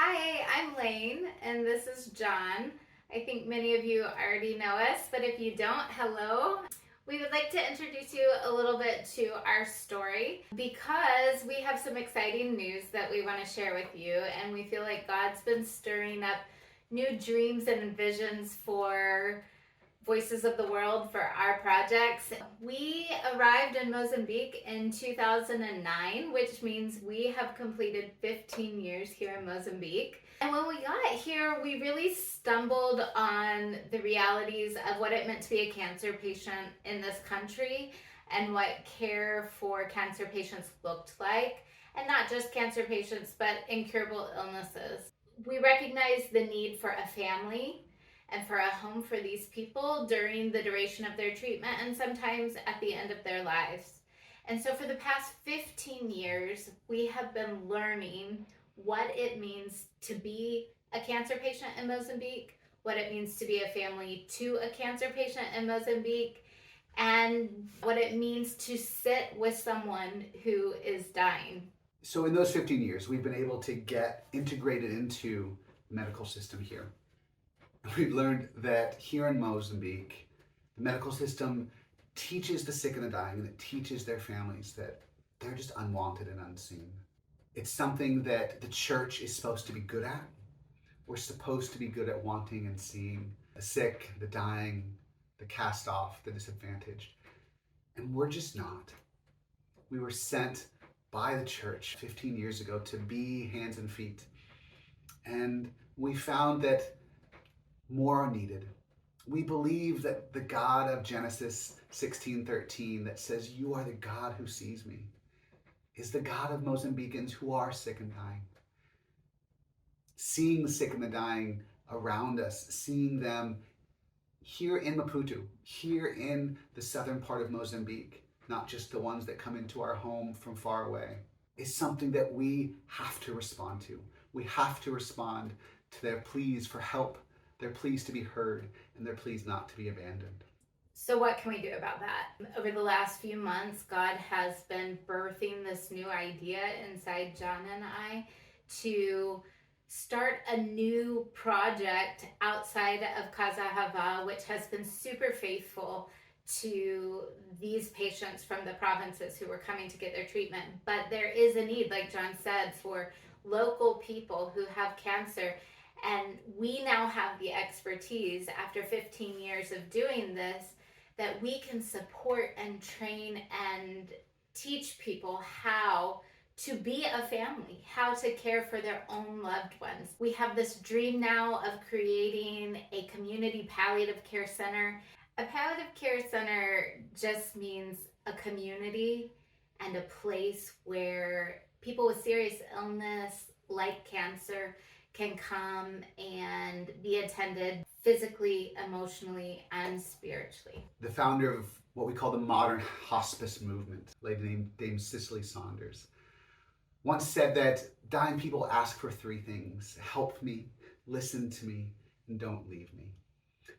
Hi, I'm Layne, and this is John. I think many of you already know us, but if you don't, hello. We would like to introduce you a little bit to our story because we have some exciting news that we want to share with you, and we feel like God's been stirring up new dreams and visions for Voices of the World for our projects. We arrived in Mozambique in 2009, which means we have completed 15 years here in Mozambique. And when we got here, we really stumbled on the realities of what it meant to be a cancer patient in this country and what care for cancer patients looked like. And not just cancer patients, but incurable illnesses. We recognized the need for a family and for a home for these people during the duration of their treatment and sometimes at the end of their lives. And so for the past 15 years, we have been learning what it means to be a cancer patient in Mozambique, what it means to be a family to a cancer patient in Mozambique, and what it means to sit with someone who is dying. So in those 15 years, we've been able to get integrated into the medical system here. We've learned that here in Mozambique, the medical system teaches the sick and the dying, and it teaches their families that they're just unwanted and unseen. It's something that the church is supposed to be good at. We're supposed to be good at wanting and seeing the sick, the dying, the cast off, the disadvantaged. And we're just not. We were sent by the church 15 years ago to be hands and feet. And we found that more are needed. We believe that the God of Genesis 16:13 that says, "You are the God who sees me," is the God of Mozambicans who are sick and dying. Seeing the sick and the dying around us, seeing them here in Maputo, here in the southern part of Mozambique, not just the ones that come into our home from far away, is something that we have to respond to. We have to respond to their pleas for help, their pleas to be heard, and their pleas not to be abandoned. So what can we do about that? Over the last few months, God has been birthing this new idea inside John and I to start a new project outside of Casa Ahava, which has been super faithful to these patients from the provinces who were coming to get their treatment. But there is a need, like John said, for local people who have cancer. And we now have the expertise after 15 years of doing this that we can support and train and teach people how to be a family, how to care for their own loved ones. We have this dream now of creating a community palliative care center. A palliative care center just means a community and a place where people with serious illness like cancer can come and be attended physically, emotionally, and spiritually. The founder of what we call the modern hospice movement, lady named Cicely Saunders, once said that dying people ask for three things: help me, listen to me, and don't leave me.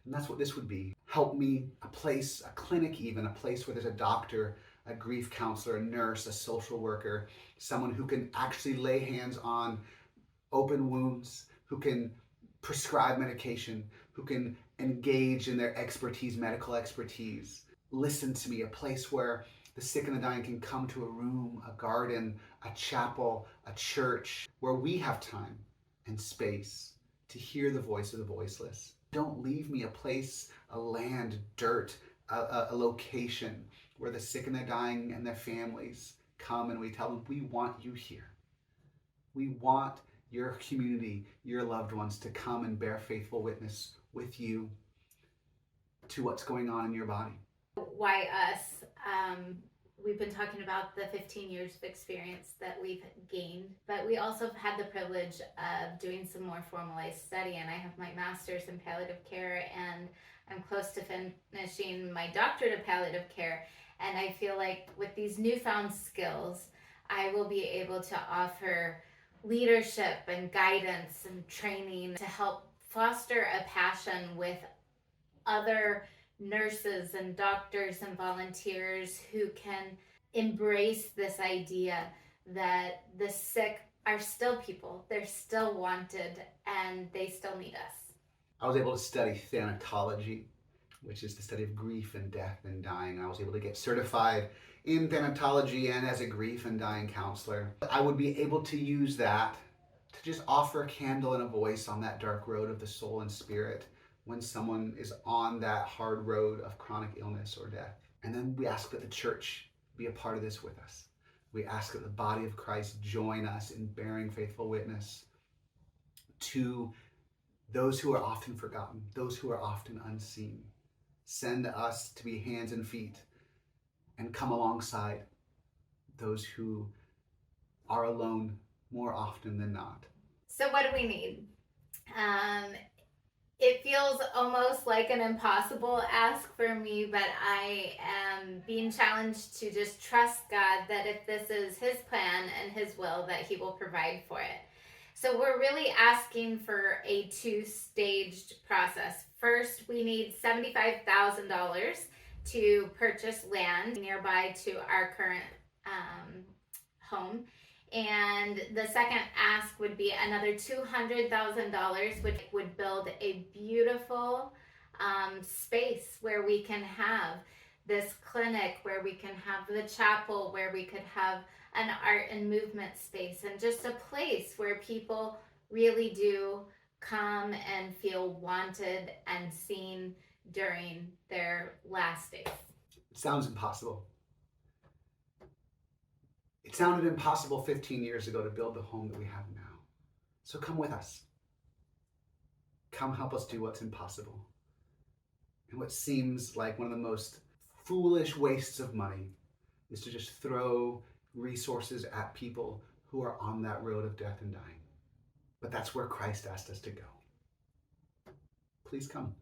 And that's what this would be. Help me, a place, a clinic even, a place where there's a doctor, a grief counselor, a nurse, a social worker, someone who can actually lay hands on open wounds, who can prescribe medication, who can engage in their expertise, medical expertise. Listen to me, a place where the sick and the dying can come to a room, a garden, a chapel, a church, where we have time and space to hear the voice of the voiceless. Don't leave me, a place, a land, dirt, a location where the sick and the dying and their families come and we tell them, we want you here. We want your community, your loved ones to come and bear faithful witness with you to what's going on in your body. Why us? We've been talking about the 15 years of experience that we've gained, but we also have had the privilege of doing some more formalized study, and I have my master's in palliative care, and I'm close to finishing my doctorate of palliative care, and I feel like with these newfound skills, I will be able to offer leadership and guidance and training to help foster a passion with other nurses and doctors and volunteers who can embrace this idea that the sick are still people. They're still wanted, and they still need us. I was able to study Thanatology, which is the study of grief and death and dying. I was able to get certified in Thanatology and as a grief and dying counselor. I would be able to use that to just offer a candle and a voice on that dark road of the soul and spirit when someone is on that hard road of chronic illness or death. And then we ask that the church be a part of this with us. We ask that the body of Christ join us in bearing faithful witness to those who are often forgotten, those who are often unseen. Send us to be hands and feet and come alongside those who are alone more often than not. So what do we need? It feels almost like an impossible ask for me, but I am being challenged to just trust God that if this is His plan and His will, that He will provide for it. So we're really asking for a two-staged process. First, we need $75,000 to purchase land nearby to our current home. And the second ask would be another $200,000, which would build a beautiful space where we can have this clinic, where we can have the chapel, where we could have an art and movement space, and just a place where people really do come and feel wanted and seen during their last days. It sounds impossible. It sounded impossible 15 years ago to build the home that we have now. So come with us. Come help us do what's impossible. And what seems like one of the most foolish wastes of money is to just throw resources at people who are on that road of death and dying. But that's where Christ asked us to go. Please come.